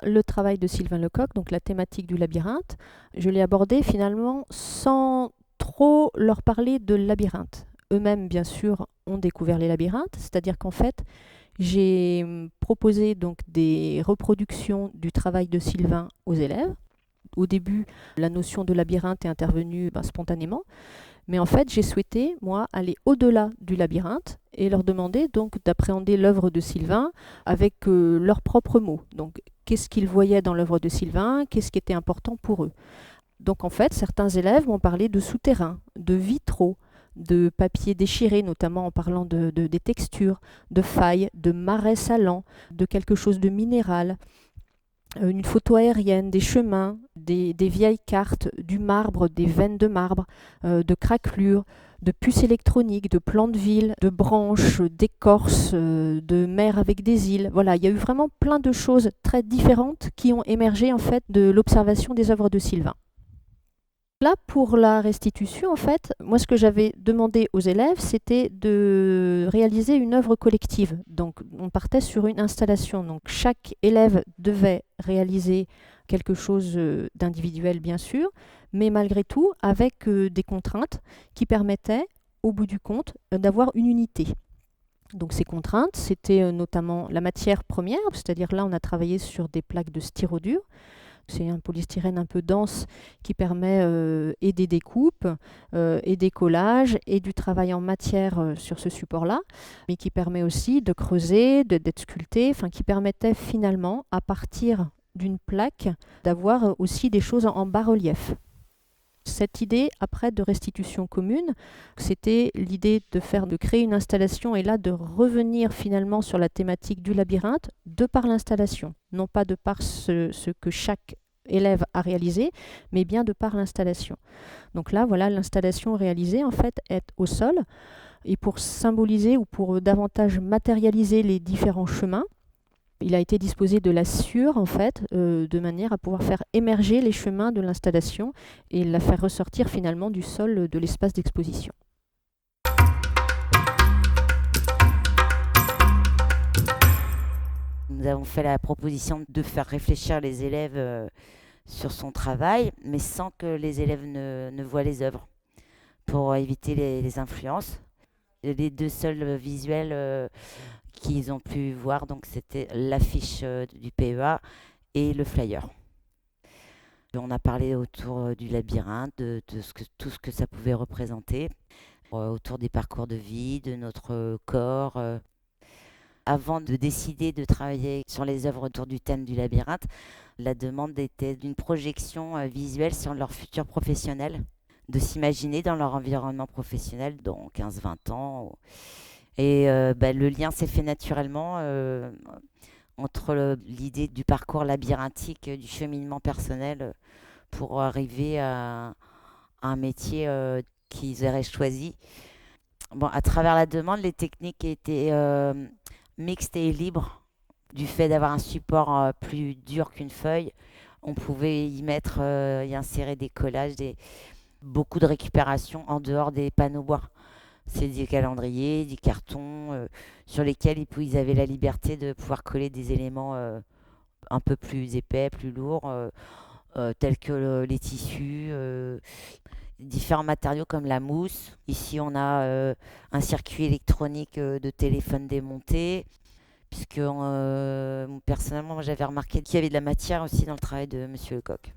le travail de Sylvain Lecoq, donc la thématique du labyrinthe, je l'ai abordé finalement sans trop leur parler de labyrinthe. Eux-mêmes, bien sûr, ont découvert les labyrinthes, c'est-à-dire qu'en fait, j'ai proposé donc des reproductions du travail de Sylvain aux élèves. Au début, la notion de labyrinthe est intervenue spontanément, mais en fait, j'ai souhaité, moi, aller au-delà du labyrinthe et leur demander donc d'appréhender l'œuvre de Sylvain avec leurs propres mots. Donc, qu'est-ce qu'ils voyaient dans l'œuvre de Sylvain, qu'est-ce qui était important pour eux. Donc, en fait, certains élèves m'ont parlé de souterrains, de vitraux, de papier déchiré, notamment en parlant des textures, de failles, de marais salants, de quelque chose de minéral, une photo aérienne, des chemins, des vieilles cartes, du marbre, des veines de marbre, de craquelures, de puces électroniques, de plans de ville, de branches, d'écorces, de mer avec des îles. Voilà, il y a eu vraiment plein de choses très différentes qui ont émergé en fait de l'observation des œuvres de Sylvain. Là, pour la restitution, en fait, moi, ce que j'avais demandé aux élèves, c'était de réaliser une œuvre collective. Donc, on partait sur une installation. Donc, chaque élève devait réaliser quelque chose d'individuel, bien sûr, mais malgré tout, avec des contraintes qui permettaient, au bout du compte, d'avoir une unité. Donc, ces contraintes, c'était notamment la matière première, c'est-à-dire là, on a travaillé sur des plaques de styrodure. C'est un polystyrène un peu dense qui permet et des découpes, et des collages, et du travail en matière sur ce support-là, mais qui permet aussi de creuser, d'être sculpté, enfin qui permettait finalement, à partir d'une plaque, d'avoir aussi des choses en bas-relief. Cette idée, après, de restitution commune, c'était l'idée de créer une installation et là de revenir finalement sur la thématique du labyrinthe de par l'installation, non pas de par ce que chaque élève a réalisé, mais bien de par l'installation. Donc là, voilà, l'installation réalisée en fait est au sol et pour symboliser ou pour davantage matérialiser les différents chemins, il a été disposé de la sciure, en fait, de manière à pouvoir faire émerger les chemins de l'installation et la faire ressortir finalement du sol de l'espace d'exposition. Nous avons fait la proposition de faire réfléchir les élèves sur son travail, mais sans que les élèves ne voient les œuvres, pour éviter les influences. Les deux seuls visuels qu'ils ont pu voir, donc c'était l'affiche du PEA et le flyer. On a parlé autour du labyrinthe, de tout ce que ça pouvait représenter, autour des parcours de vie, de notre corps. Avant de décider de travailler sur les œuvres autour du thème du labyrinthe, la demande était d'une projection visuelle sur leur futur professionnel, de s'imaginer dans leur environnement professionnel dans 15-20 ans. Et le lien s'est fait naturellement entre l'idée du parcours labyrinthique, du cheminement personnel pour arriver à un métier qu'ils auraient choisi. Bon, à travers la demande, les techniques étaient mixtes et libres. Du fait d'avoir un support plus dur qu'une feuille, on pouvait y insérer des collages, beaucoup de récupération en dehors des panneaux bois. C'est des calendriers, des cartons sur lesquels ils avaient la liberté de pouvoir coller des éléments un peu plus épais, plus lourds, tels que les tissus, différents matériaux comme la mousse. Ici, on a un circuit électronique de téléphone démonté, puisque personnellement, moi, j'avais remarqué qu'il y avait de la matière aussi dans le travail de Monsieur Lecoq.